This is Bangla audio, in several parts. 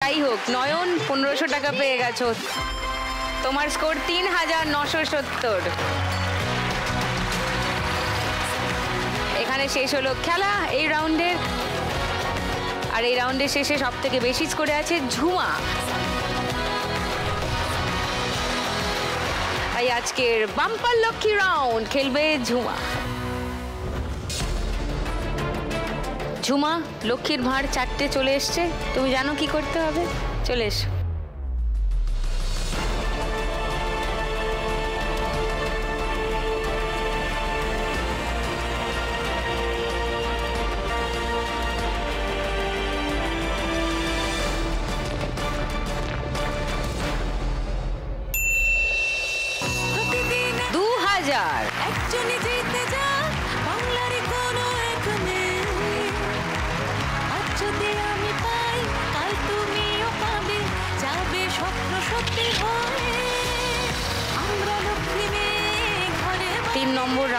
যাই হোক, নয়ন 1500 টাকা পেয়ে গেছো। তোমার স্কোর 3970। এখানে শেষ হলো খেলা এই রাউন্ডের। আর এই রাউন্ডের শেষে সব থেকে বেশি স্কোরে আছে ঝুমা। তাই আজকের বাম্পার লক্ষ্মী রাউন্ড খেলবে ঝুমা। ঝুমা, লক্ষ্মীর ভাঁড় 4টে চলে এসছে, তুমি জানো কি করতে হবে? চলে এসো।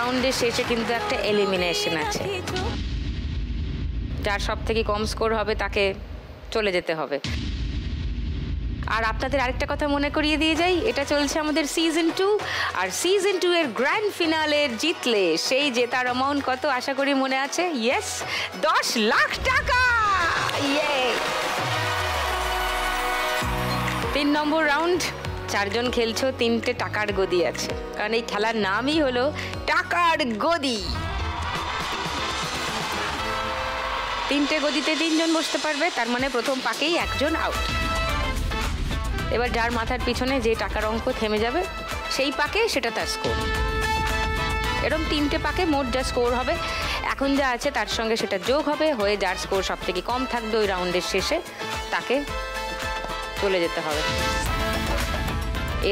রাউন্ডের শেষে কিন্তু একটা এলিমিনেশন আছে, যার সব থেকে কম স্কোর হবে তাকে চলে যেতে হবে। আর আপনাদের আরেকটা কথা মনে করিয়ে দিয়ে যাই, এটা চলছে আমাদের সিজন 2, আর সিজন 2 এর গ্র্যান্ড ফিনালে জিতলে সেই জেতার অ্যামাউন্ট কত আশা করি মনে আছে? ইয়েস, 10 লাখ টাকা। ইয়ে 3 নম্বর রাউন্ড, 4 জন খেলছো, 3টে টাকার গদি আছে, কারণ এই খেলার নামই হলো টাকার গদি। 3টে গদিতে 3 জন বসতে পারবে, তার মানে প্রথম পাকেই 1 জন আউট। এবার যার মাথার পিছনে যে টাকার অঙ্ক থেমে যাবে সেই পাকে সেটা তার স্কোর। এরকম 3টে পাকে মোট যা স্কোর হবে এখন যা আছে তার সঙ্গে সেটা যোগ হবে, হয়ে যার স্কোর সব থেকে কম থাকবে ওই রাউন্ডের শেষে তাকে চলে যেতে হবে।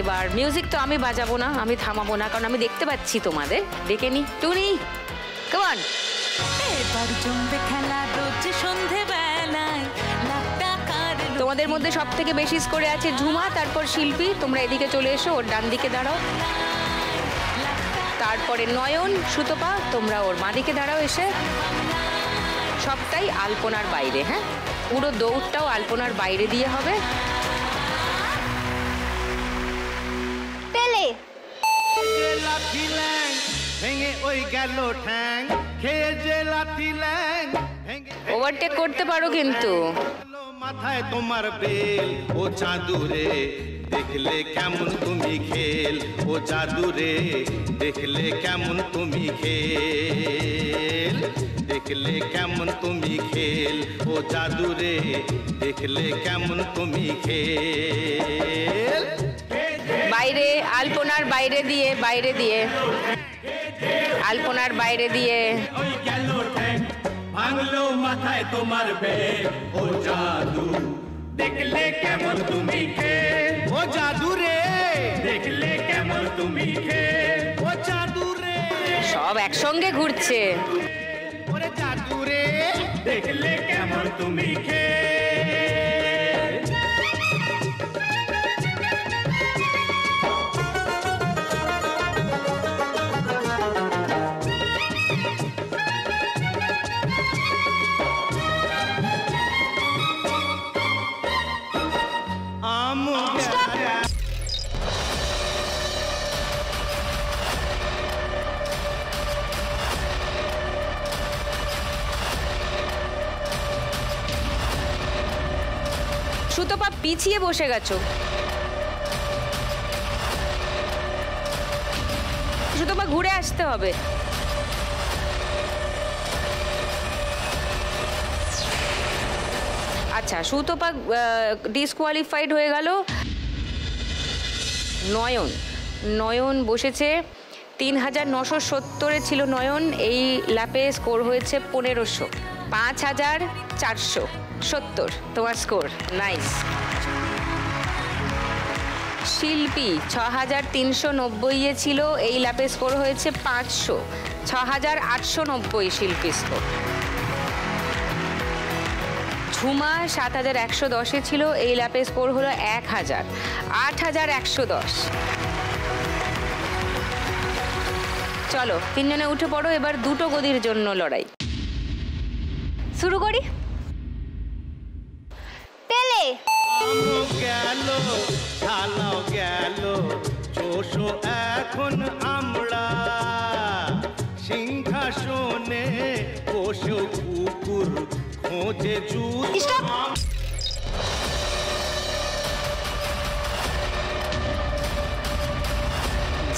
এবার মিউজিক তো আমি বাজাবো না, আমি থামাবো না, কারণ আমি দেখতে পাচ্ছি তোমাদের। ডেকে নি টুনি, কাম অন। তোমাদের মধ্যে সব থেকে বেশি স্কোরে আছে ঝুমা, তারপর শিল্পী, তোমরা এদিকে চলে এসো, ওর ডান দিকে দাঁড়াও। তারপরে নয়ন, সুতপা, তোমরা ওর মা দিকে দাঁড়াও এসে। সবটাই আলপনার বাইরে, হ্যাঁ, পুরো দৌড়টাও আলপনার বাইরে দিয়ে হবে। ওভারটেক করতে পারো কিন্তু। মাথায় তোমার বেল, ও চাঁদুরে দেখলে কেমন তুমি খেল, ও জাদুরে দেখলে কেমন তুমি খেল, দেখলে কেমন তুমি খেল, ও জাদুরে দেখলে কেমন তুমি খেল। বাইরে আলপনার বাইরে দিয়ে, বাইরে দিয়ে আলপনার বাইরে দিয়ে। ওই গেল ঠ্যাং, ভাঙলো মাথায় তোমার বেল, ও জাদু দেখলে কেমন তুমি খেল, ও জাদু রে দেখলে কেমন তুমি খেল, ও জাদু রে। সব একসঙ্গে ঘুরছে। ওরে জাদু রে দেখলে কেমন তুমি খেল। সুতপা পিছিয়ে বসে গেছো, সুতপা ঘুরে আসতে হবে। আচ্ছা, সুতপা ডিসকোয়ালিফাইড হয়ে গেল। নয়ন, নয়ন বসেছে 3970 ছিল নয়ন, এই ল্যাপে স্কোর হয়েছে 1500, 5470 তোমার স্কোর। নাইস। শিল্পী 6390 ছিল, এই ল্যাপে স্কোর হয়েছে 500, 6890 শিল্পী স্কোর। ঝুমা 7110 ছিল, এই ল্যাপে স্কোর হলো 1000, 8110। চলো 3 জনে উঠে পড়ো, এবার 2টো গদির জন্য লড়াই শুরু করি। পেলে গেল ঢালাও গেল চোষো এখন আমরা সিংহাসনে বসে কুকুর খোঁজে জুত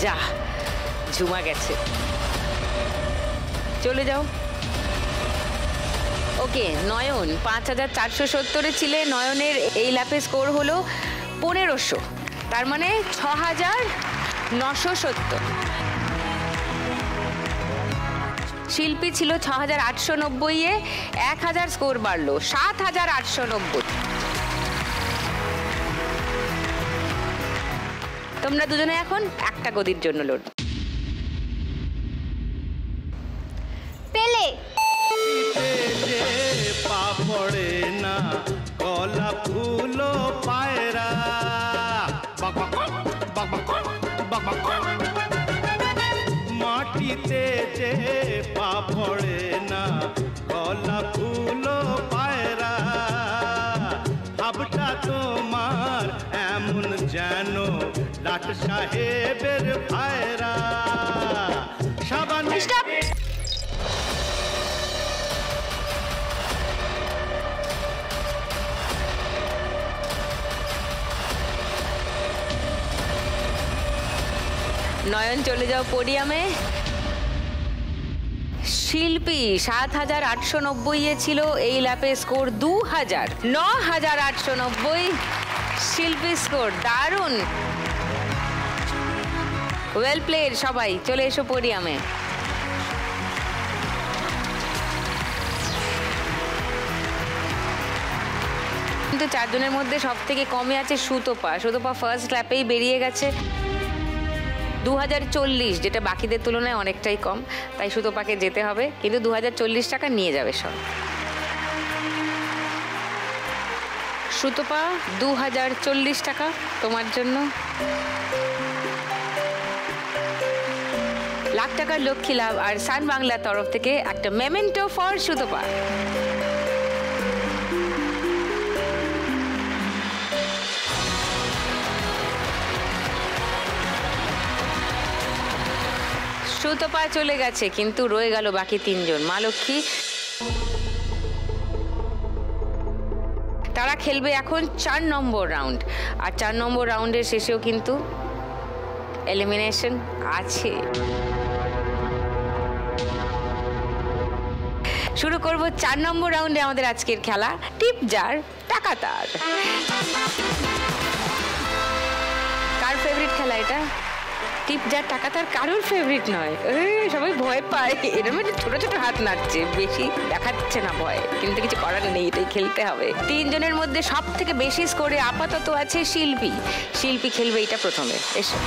যা ঝুমা গেছে, চলে যাও। ওকে, নয়ন 5470 ছিলে। নয়নের এই ল্যাপে স্কোর হলো 1500, তার মানে 6970। শিল্পী ছিল 6890-এ, 1000 স্কোর বাড়লো, 7890। তোমরা দুজনে এখন একটা গদির জন্য লড়। পেলে পা পড়ে না কলা ফুলো পায়রা মাটিতে যে পা পড়ে না কলা ফুলো পায়রা ভাবটা তোমার এমন যেন লাট সাহেবের ভাইরা সাবান নয়ন চলে যাও পোডিয়ামে। শিল্পী 7890-এ ছিল, এই ল্যাপে স্কোর 2000, 9890 শিল্পী স্কোর। দারুণ, ওয়েল প্লেড। সবাই চলে এসো পোডিয়ামে। কিন্তু চারজনের মধ্যে সব থেকে কমে আছে সুতপা। সুতপা ফার্স্ট ল্যাপেই বেরিয়ে গেছে। 2040, যেটা বাকিদের তুলনায় অনেকটাই কম, তাই সুতপাকে যেতে হবে, কিন্তু 2040 টাকা নিয়ে যাবে সব। সুতপা 2040 টাকা তোমার জন্য। লাখ টাকার লক্ষ্মী লাভ আর সান বাংলার তরফ থেকে একটা মেমেন্টো ফর সুতপা। সুতপা চলে গেছে, কিন্তু রয়ে গেল বাকি তিনজন। মা লক্ষ্মী, তারা খেলবে এখন 4 নম্বর রাউন্ড, আর 4 নম্বর রাউন্ডের শেষেও কিন্তু এলিমিনেশন আছে। শুরু করব 4 নম্বর রাউন্ডে আমাদের আজকের খেলা, টিপ জার টাকা তার। কার ফেভারিট খেলা এটা? টিপ জার টাকা তার কারোর ফেভারিট নয়। সবাই ভয় পায়, এরকম ছোট ছোট হাত নাড়ছে, বেশি দেখাচ্ছে না ভয়, কিন্তু কিছু করার নেই, এটাই খেলতে হবে। তিনজনের মধ্যে সব থেকে বেশি স্কোরে আপাতত আছে শিল্পী। শিল্পী খেলবে এটা প্রথমে। এসো।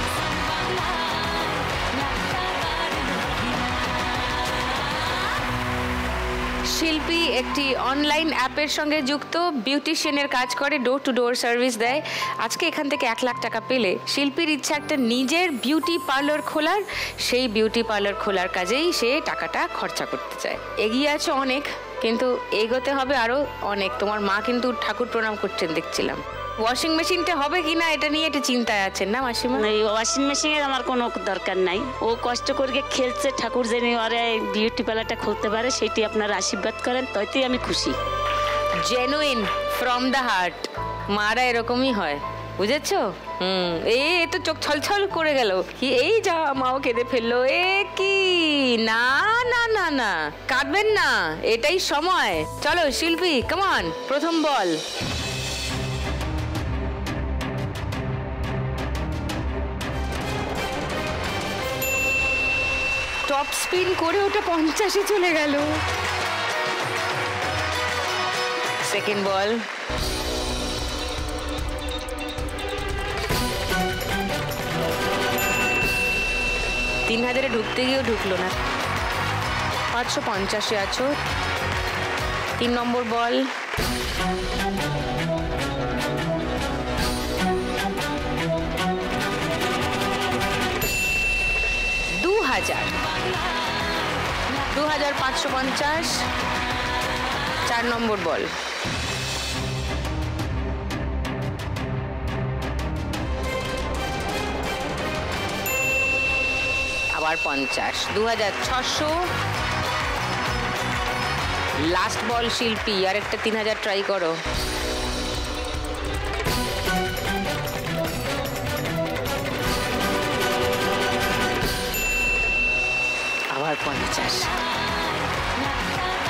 শিল্পী একটি অনলাইন অ্যাপের সঙ্গে যুক্ত, বিউটিশিয়ানের কাজ করে, ডোর টু ডোর সার্ভিস দেয়। আজকে এখান থেকে 1 লাখ টাকা পেলে শিল্পীর ইচ্ছা একটা নিজের বিউটি পার্লার খোলার। সেই বিউটি পার্লার খোলার কাজেই সে টাকাটা খরচা করতে চায়। এগিয়ে আছে অনেক, কিন্তু এগোতে হবে আরও অনেক। তোমার মা কিন্তু ঠাকুর প্রণাম করছেন দেখছিলাম। ওয়াশিং মেশিনটা হবে কিনা এটা নিয়ে একটু চিন্তায় আছেন না মাসিমা? এই ওয়াশিং মেশিনের আমার কোনো দরকার নাই। ও কষ্ট করে খেলছে, ঠাকুর যেন ওরে বিউটি পার্লারটা খুলতে পারে, সেটি আপনারা আশীর্বাদ করেন, তাইতেই আমি খুশি। Genuine from the heart. মারা এরকমই হয়, বুঝেছো? এই তো চোখ ছলছল করে গেল, কি এই যা মাও কেঁদে ফেললো। এ কি, না না না না, কাঁদবেন না, এটাই সময়। চলো শিল্পী, কামান, প্রথম বল। টপ স্পিন করে ওটা 50-এ চলে গেল। সেকেন্ড বল। তিন 3000-এ ঢুকতে গিয়েও ঢুকলো না। 550-এ আছো। 3 নম্বর বল। $2000, 2550। 4 নম্বর বল। আবার 50, 2600। লাস্ট বল শিল্পী, আর একটা 3000 ট্রাই করো। আবার 50,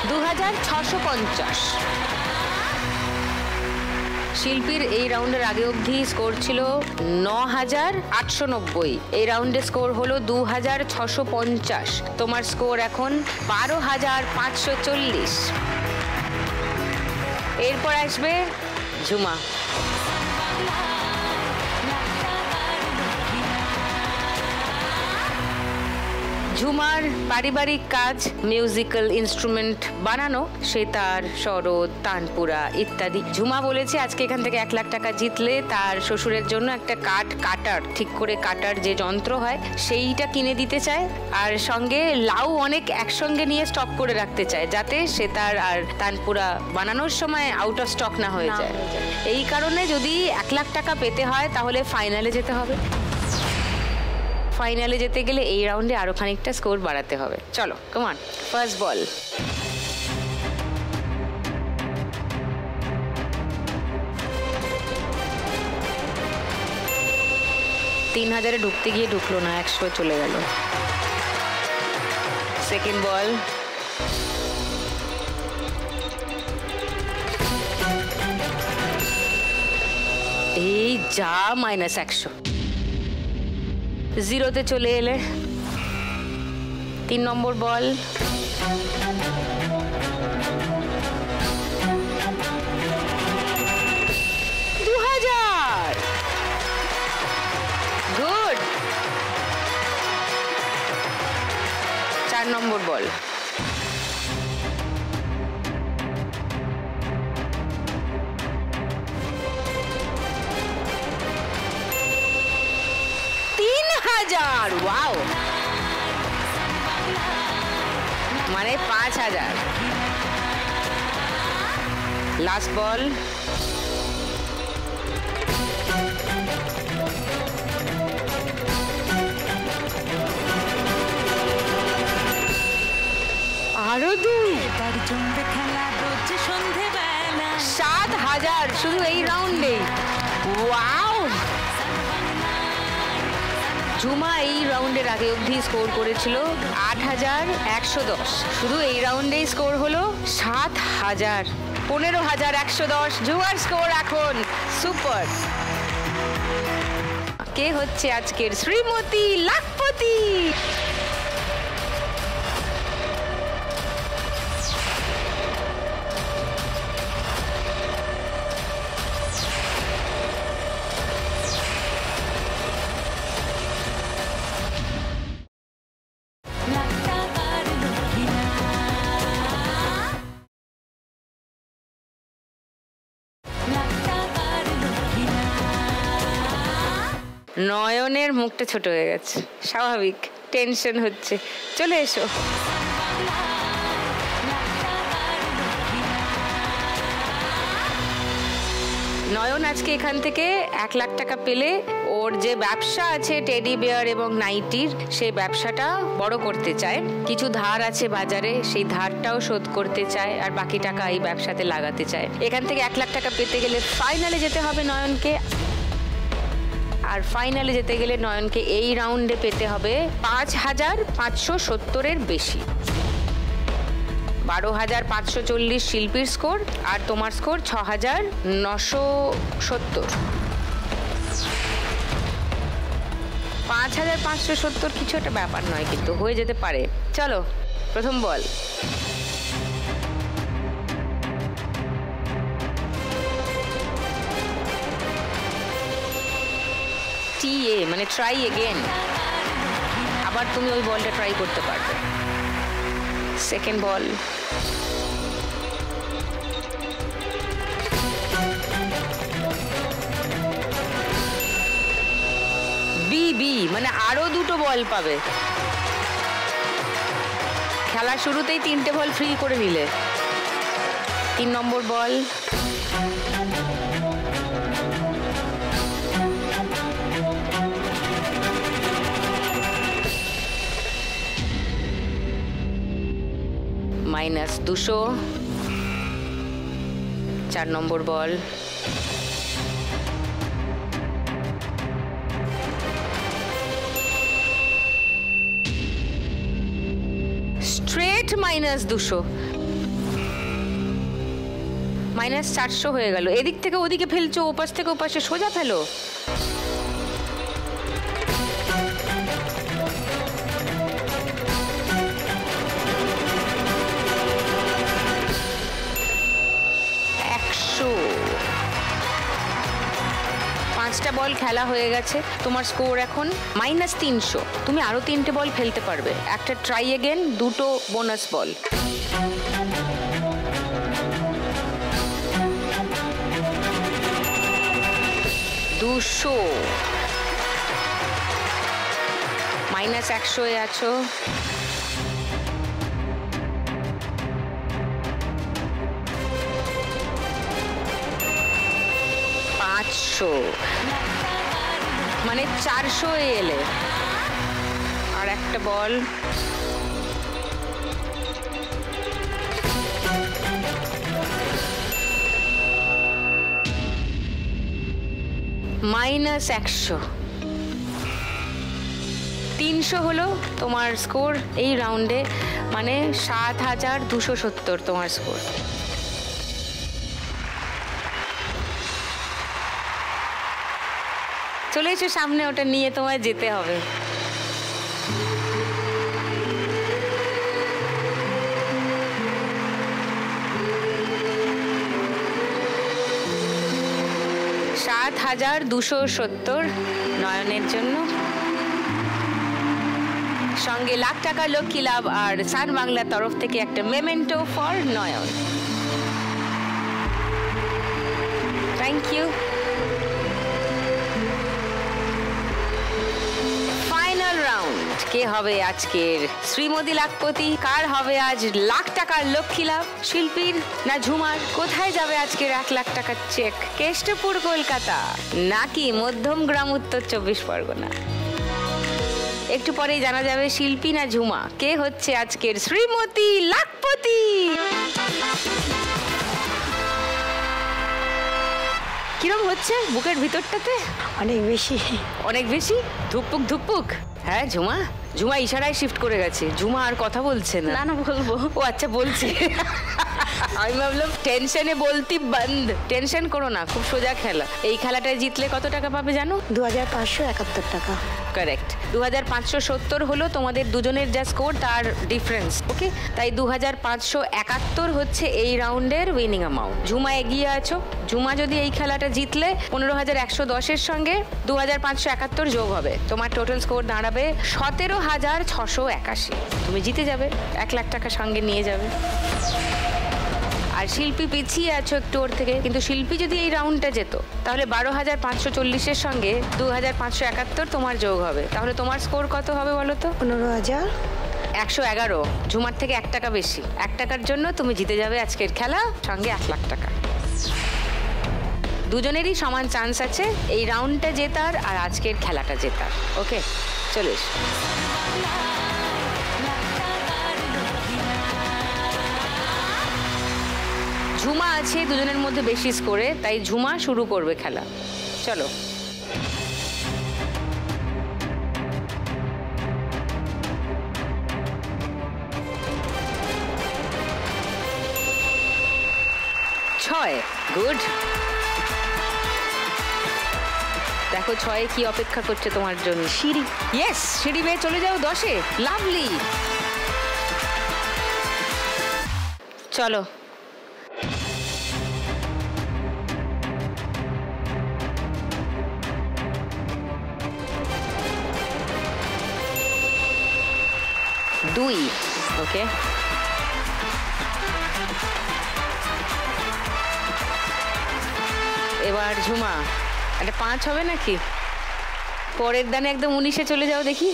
2650। শিল্পীর এই রাউন্ডের আগে অবধি স্কোর ছিল 9890। এই রাউন্ডে স্কোর হলো 2650। তোমার স্কোর এখন 12540। এরপর আসবে ঝুমা। ঝুমার পারিবারিক কাজ, মিউজিক্যাল ইনস্ট্রুমেন্ট বানানো, সেতার, সরোদ, তানপুরা ইত্যাদি। ঝুমা বলেছে আজকে এখান থেকে 1 লাখ টাকা জিতলে তার শ্বশুরের জন্য একটা কাটার, ঠিক করে কাটার যে যন্ত্র হয় সেইটা কিনে দিতে চায়, আর সঙ্গে লাউ অনেক একসঙ্গে নিয়ে স্টক করে রাখতে চায়, যাতে সেতার আর তানপুরা বানানোর সময় আউট অফ স্টক না হয়ে যায়। এই কারণে যদি 1 লাখ টাকা পেতে হয় তাহলে ফাইনালে যেতে হবে। ফাইনালে যেতে গেলে এই রাউন্ডে আরো খানিকটা স্কোর বাড়াতে হবে। চলো, কাম অন, ফার্স্ট বল। 3000-এ ঢুকতে গিয়ে ঢুকলো না, 100 চলে গেল। সেকেন্ড বল। এই যা, -100। 0-তে চলে এলে। 3 নম্বর বল। গুড। 4 নম্বর বল। ওয়াও, মানে 5000। লাস্ট বল। আরো 2। 7000 শুধু এই রাউন্ডে। ওয়াও। ঝুমা এই রাউন্ডের আগে অবধি স্কোর করেছিল 8110। শুধু এই রাউন্ডেই স্কোর হলো 7000। 15110। ঝুমার স্কোর এখন সুপার। কে হচ্ছে আজকের শ্রীমতী লাখপতি? নয়নের মুখটা ছোট হয়ে গেছে, স্বাভাবিক, টেনশন হচ্ছে। চলে এসো। নয়ন আজকে এখান থেকে 1 লাখ টাকা পেলে ওর যে ব্যবসা আছে টেডি বিয়ার এবং নাইটির, সেই ব্যবসাটা বড় করতে চায়। কিছু ধার আছে বাজারে, সেই ধারটাও শোধ করতে চায়, আর বাকি টাকা এই ব্যবসাতে লাগাতে চায়। এখান থেকে 1 লাখ টাকা পেতে গেলে ফাইনালে যেতে হবে নয়নকে। আর ফাইনালে যেতে গেলে নয়নকে এই রাউন্ডে পেতে হবে 5570-এর বেশি। 12540 শিল্পীর স্কোর, আর তোমার স্কোর 6970। 5570 কিছু একটা ব্যাপার নয়, কিন্তু হয়ে যেতে পারে। চলো, প্রথম বল। টিএ মানে ট্রাই এগেন। আবার তুমি ওই বলটা ট্রাই করতে পারবে। সেকেন্ড বল। বিবি মানে আরো 2টো বল পাবে। খেলা শুরুতেই 3টে বল ফ্রি করে নিলে। 3 নম্বর বল। -200, 4 নম্বর বল। স্ট্রেট -200, -400 হয়ে গেল। এদিক থেকে ওদিকে ফেলছো, ওপাশ থেকে ওপাশে, সোজা ফেলো। পাঁচটা বল খেলা হয়ে গেছে, তোমার স্কোর এখন -300। তুমি আরো 3টে বল ফেলতে পারবে, একটা ট্রাই এগেন, 2টো বোনাস বল। -200, -100 এ আছো। মানে 400 এ এলে। আর একটা বল, -100। 300 হলো তোমার স্কোর এই রাউন্ডে, মানে 7270 তোমার স্কোর। চলে এসো সামনে, ওটা নিয়ে তোমায় যেতে হবে। $7,270 নয়নের জন্য, সঙ্গে লাখ টাকার লক্ষ্মী লাভ আর সান বাংলার তরফ থেকে একটা memento for Nayan. Thank you. Final round, কে হবে আজকের শ্রীমতী লাখপতি? কার হবে আজ লাখ টাকার লক্ষ্মী লাভ? শিল্পীর না ঝুমার? কোথায় যাবে আজকের 1 লাখ টাকার চেক? কেষ্টপুর কলকাতা নাকি মধ্যমগ্রাম উত্তর 24 পরগনা? একটু পরেই জানা যাবে শিল্পী না ঝুমা, কে হচ্ছে আজকের শ্রীমতী লাখপতি। কিরম হচ্ছে বুকের ভিতরটাতে? অনেক বেশি। অনেক বেশি? ধুকপুক ধুকপুক। হ্যাঁ ঝুমা, ঝুমা ইশারায় শিফট করে গেছে। ঝুমা আর কথা বলছে না। না বলবো। ও আচ্ছা বলছে। আমি ভাবলাম টেনশনে বলতি বন্ধ। টেনশন করো না, খুব সোজা খেলা। এই খেলাটায় জিতলে কত টাকা পাবে জানো? 2571 টাকা। কারেক্ট। 2570 হলো তোমাদের দুজনের যা স্কোর তার ডিফারেন্স। ওকে, তাই 2571 হচ্ছে এই রাউন্ডের উইনিং অ্যামাউন্ট। ঝুমা এগিয়ে আছো। ঝুমা যদি এই খেলাটা জিতলে 15,110-এর সঙ্গে 2571 যোগ হবে, তোমার টোটাল স্কোর দাঁড়াবে 17,681। তুমি জিতে যাবে, 1 লাখ টাকা সঙ্গে নিয়ে যাবে। আর শিল্পী পিছিয়ে আছো একটু ওর থেকে, কিন্তু শিল্পী যদি এই রাউন্ডটা যেত তাহলে 12,540-এর সঙ্গে 2,571 তোমার যোগ হবে। তাহলে তোমার স্কোর কত হবে বলো তো? 15,111। ঝুমার থেকে 1 টাকা বেশি। 1 টাকার জন্য তুমি জিতে যাবে আজকের খেলা, সঙ্গে 1 লাখ টাকা। দুজনেরই সমান চান্স আছে এই রাউন্ডটা জেতার আর আজকের খেলাটা জেতার। ওকে, চলে এসো। ঝুমা আছে দুজনের মধ্যে বেশি স্কোরে, তাই ঝুমা শুরু করবে খেলা। চলো। ছয়, গুড। দেখো 6-এ কি অপেক্ষা করছে তোমার জন্য। সিঁড়ি। ইয়েস, সিঁড়ি বেয়ে চলে যাও 10-এ। লাভলি। চলো। দুই, ওকে। এবার ঝুমা, একটা 5 হবে নাকি? পরের দানে একদম 19-এ চলে যাও দেখি।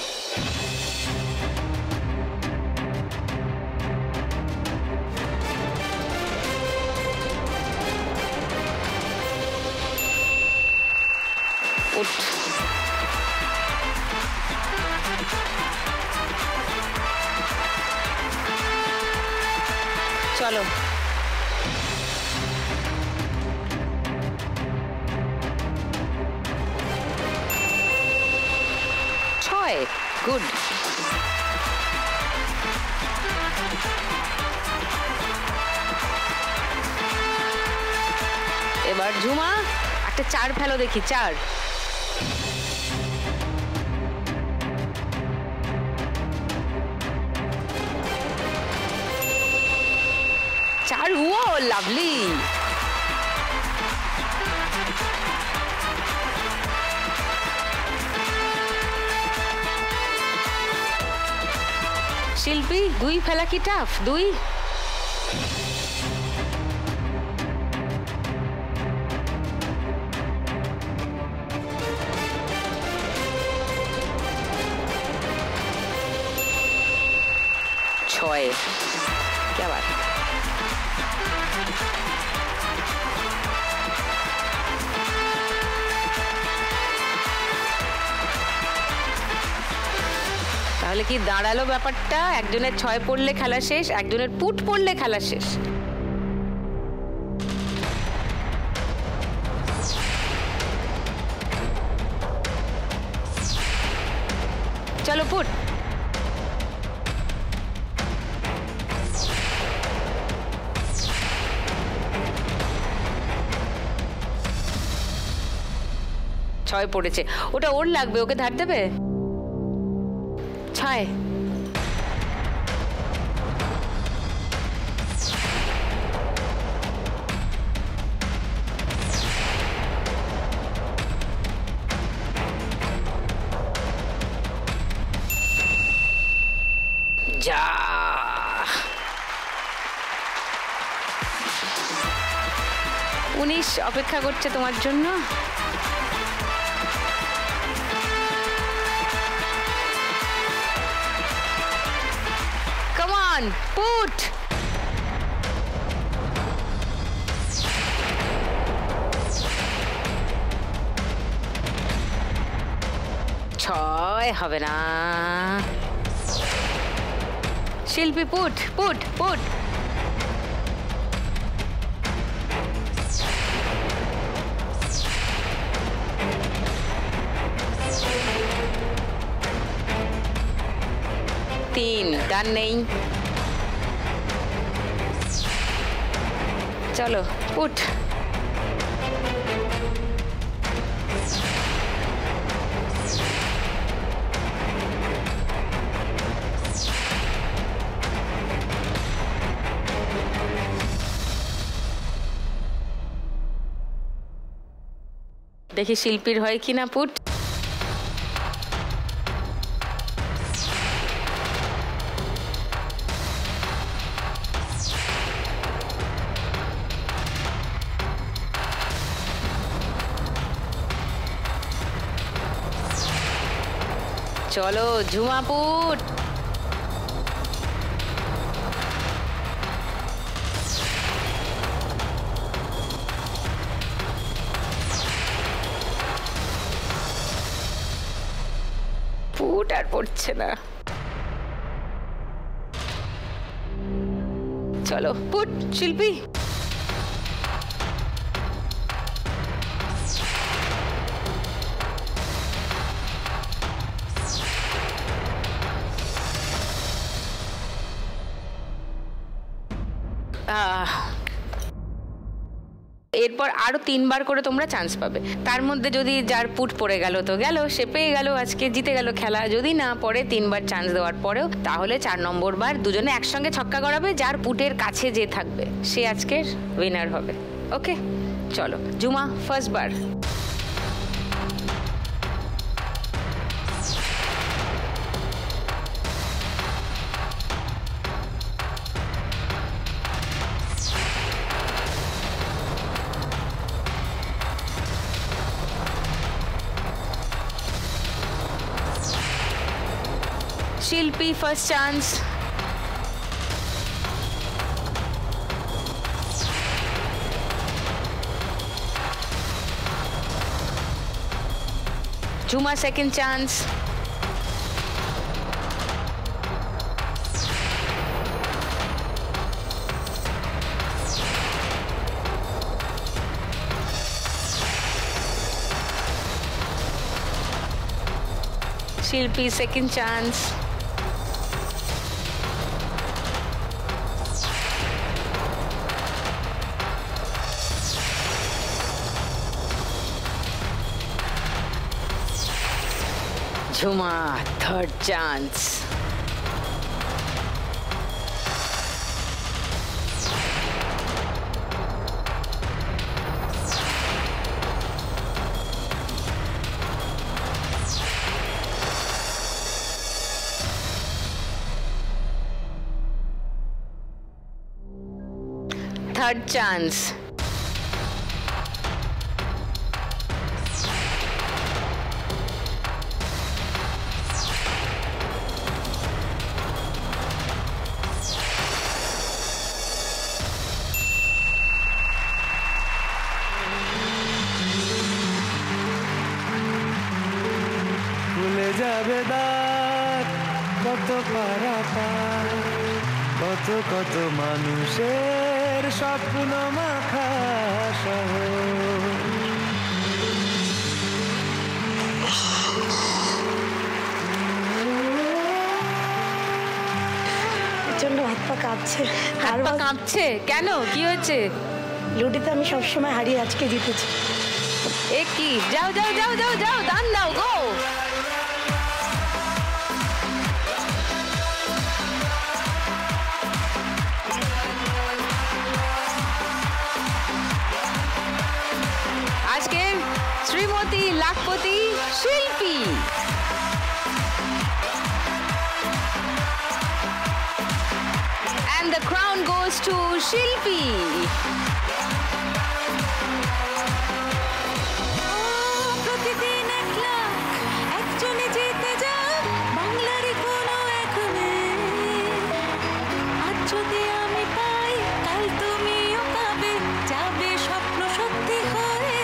উঠ। চলো। ছয়, গুড। এবার ঝুমা একটা 4 ফেলো দেখি, 4। 4, ও লাভলি। শিল্পী 2 ফেলা কি টাফ? 2। ছয়, क्या बात है। তাহলে কি দাঁড়ালো ব্যাপারটা? একজনের 6 পড়লে খেলা শেষ, একজনের পুট পড়লে খেলা শেষ। চলো পুট। ছয় পড়েছে, ওটা ওর লাগবে, ওকে ধার দেবে। 6। যা 19 অপেক্ষা করছে তোমার জন্য। Come on, put. ছয় হবে না। শিল্পী পুট পুট পুট। तीन, डन नहीं। चलो उठ। देखी शिल्पीर হয় কিনা পুট। चलो झुमा पुट। पुट আর পড়ছে না। चलो पुट शिल्पी। এরপর আরো 3 বার করে তোমরা চান্স পাবে। তার মধ্যে যদি যার পুট পড়ে গেল তো গেল, সে পেয়ে গেল, আজকে জিতে গেল খেলা। যদি না পড়ে 3 বার চান্স দেওয়ার পরেও, তাহলে 4 নম্বর বার দুজনে একসঙ্গে ছক্কা করাবে। যার পুটের কাছে যে থাকবে সে আজকের উইনার হবে। ওকে চলো ঝুমা ফার্স্ট বার। Shilpi first chance. Jhuma second chance. Shilpi second chance. Jhuma third chance. Third chance. ভুলে যাবে দাঁত কত পারাপার, কত কত মানুষের স্বপ্ন মাখা শহর। প্রচন্ড হাত পা কাঁপছে। হাত পা কাঁপছে কেন? কি হয়েছে? লুডিতে আমি সবসময় হারিয়ে, আজকে জিতেছি। এ কি? যাও যাও যাও যাও যাও, দান দাও, গো। আজকে শ্রীমতী লাখপতি শিল্পী। And the crown goes to শিল্পী। প্রতিদিন 1 লাখ একজনে জিতে যায় বাংলারই কোনো এক মেয়ে। আজ যদি আমি পাই, কাল তুমিও পাবে, যাবে স্বপ্ন সত্যি হয়ে।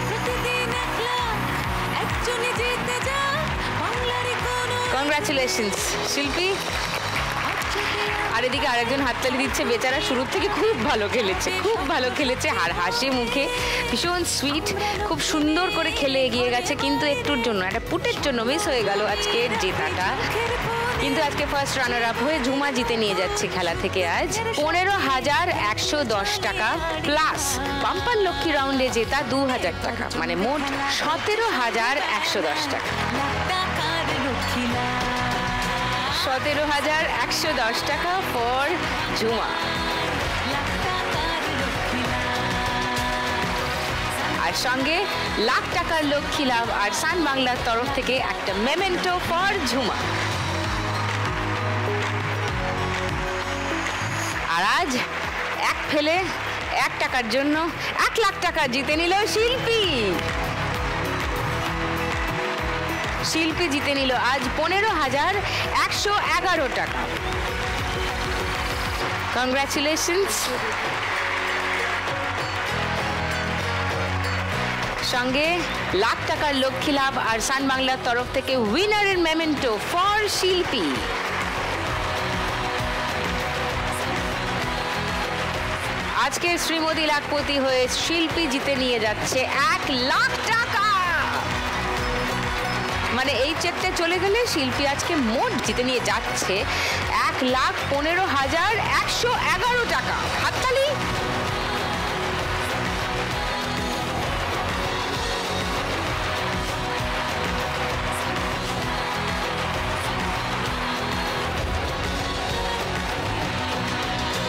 প্রতিদিন 1 লাখ একজনে জিতে যায় বাংলারই কোনো। কংগ্রাচুলেশনস শিল্পী। আর এদিকে আরেকজন হাততালি দিচ্ছে, বেচারা শুরু থেকে খুব ভালো খেলেছে, খুব ভালো খেলেছে, আর হাসি মুখে, ভীষণ সুইট, খুব সুন্দর করে খেলে এগিয়ে গেছে। কিন্তু একটুর জন্য, একটা পুটের জন্য মিস হয়ে গেল আজকের জেতাটা। কিন্তু আজকে ফার্স্ট রানার আপ হয়ে ঝুমা জিতে নিয়ে যাচ্ছে খেলা থেকে আজ 15,110 টাকা প্লাস বাম্পার লক্ষ্মী রাউন্ডে জেতা 2,000 টাকা, মানে মোট 17,110 টাকা। 17,110 টাকা ফর ঝুমা। আর সঙ্গে লাখ টাকার লক্ষ্মী লাভ আর সান বাংলার তরফ থেকে একটা মেমেন্টো ফর ঝুমা। আর আজ এক ফেলে 1 টাকার জন্য 1 লাখ টাকা জিতে নিল শিল্পী। শিল্পী জিতে নিল আজ 15,111 টাকা। কংগ্রাচুলেশনস। সঙ্গে লাখ টাকার লক্ষ্মী লাভ আর সান বাংলার তরফ থেকে উইনারের মেমেন্টো ফর শিল্পী। আজকে শ্রীমতী লাখপতি হয়ে শিল্পী জিতে নিয়ে যাচ্ছে 1 লাখ টাকা। মানে এই চেকটা চলে গেলে শিল্পী আজকে মোট জিতে নিয়ে যাচ্ছে 1,15,111 টাকা। হাততালি।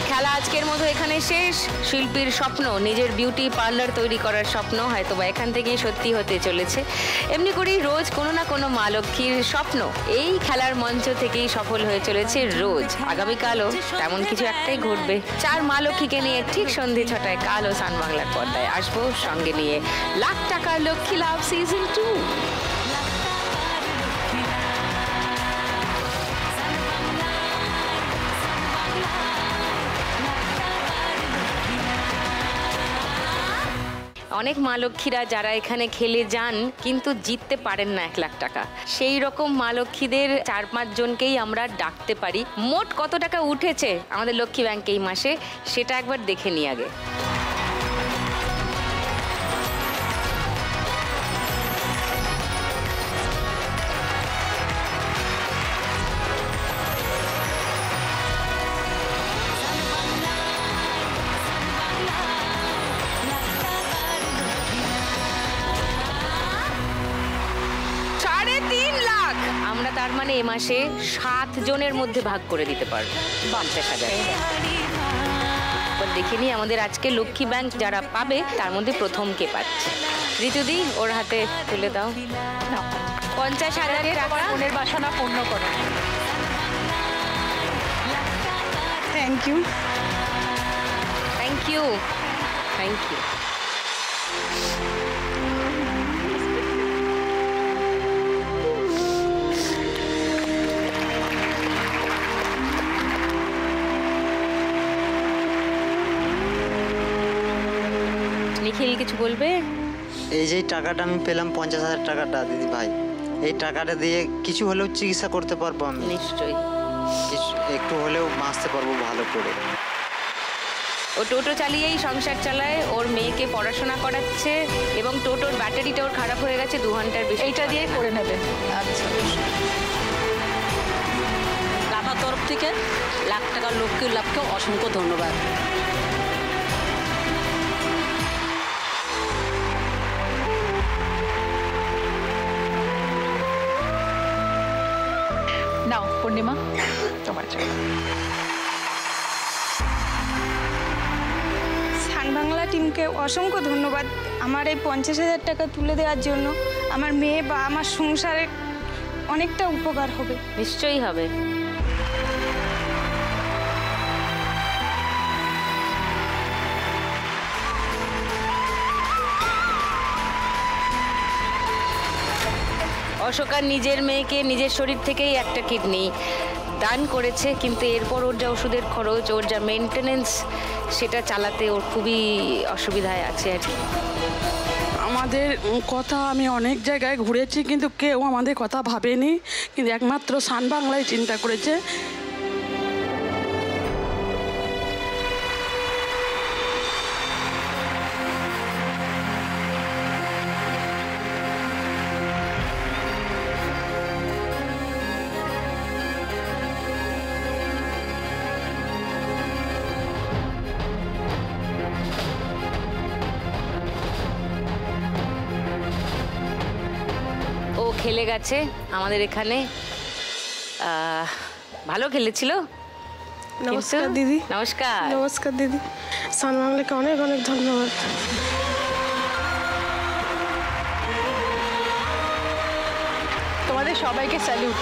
খেলা আজকের মতো এখানে শেষ। শিল্পীর স্বপ্ন, নিজের বিউটি পার্লার তৈরি করার স্বপ্ন হয়তো বা এখান থেকেই সত্যি হতে চলেছে। এমনি করেই রোজ কোনো না কোনো মা লক্ষ্মীর স্বপ্ন এই খেলার মঞ্চ থেকেই সফল হয়ে চলেছে রোজ। আগামীকালও তেমন কিছু একটাই ঘটবে। 4 মা লক্ষ্মীকে নিয়ে ঠিক সন্ধে 6টায় কালও সান বাংলার পর্দায় আসবো, সঙ্গে নিয়ে লাখ টাকার লক্ষ্মী লাভ সিজন 2। অনেক মা লক্ষ্মীরা যারা এখানে খেলে যান কিন্তু জিততে পারেন না 1 লাখ টাকা, সেই রকম মা লক্ষ্মীদের 4-5 জনকেই আমরা ডাকতে পারি। মোট কত টাকা উঠেছে আমাদের লক্ষ্মী ব্যাংকে এই মাসে সেটা একবার দেখে নিই আগে। আমরা তার মানে এ মাসে 7 জনের মধ্যে ভাগ করে দিতে পারবো 50,000। এবার দেখে নিই আমাদের আজকে লক্ষ্মী ব্যাংক যারা পাবে তার মধ্যে প্রথম কে পাচ্ছে। ঋতুদি ওর হাতে তুলে দাও 50,000 টাকা। মনের বাসনা পূর্ণ করো। Thank you. Thank you, thank you. Nikhil কিছু বলবে? এই যে টাকাটা আমি পেলাম 50,000 টাকাটা দিদি ভাই, এই টাকাটা দিয়ে কিছু হলেও চিকিৎসা করতে পারবো আমি, নিশ্চয়ই একটু হলেও বাঁচতে পারবো ভালো করে। ও টোটো চালিয়েই সংসার চালায়, ওর মেয়েকে পড়াশোনা করাচ্ছে এবং টোটোর ব্যাটারিটা ওর খারাপ হয়ে গেছে 2 ঘন্টার বেশি। এইটা দিয়ে করে নেবেন। আচ্ছা, আমার তরফ থেকে লাখ টাকার লক্ষ্মীর লাভকে অসংখ্য ধন্যবাদ। নাও পূর্ণিমা তোমার জন্য। সান বাংলা টিমকে অসংখ্য ধন্যবাদ আমার এই 50,000 টাকা তুলে দেওয়ার জন্য। আমার মেয়ে বা আমার সংসারে অনেকটা উপকার হবে। নিশ্চয়ই হবে। অশোকা নিজের মেয়েকে নিজের শরীর থেকেই একটা কিডনি দান করেছে, কিন্তু এরপর ওর যা ওষুধের খরচ, ওর যা মেনটেনেন্স, সেটা চালাতে ওর খুবই অসুবিধায় আছে আর কি। আমাদের কথা আমি অনেক জায়গায় ঘুরেছি, কিন্তু কেউ আমাদের কথা ভাবেনি, কিন্তু একমাত্র সান বাংলায় চিন্তা করেছে। ও খেলে গেছে আমাদের এখানে, ভালো খেলেছিল। নমস্কার কিন্তু- দিদি। নমস্কার। নমস্কার দিদি। সান বাংলাকে অনেক অনেক ধন্যবাদ। তোমাদের সবাইকে স্যালুট।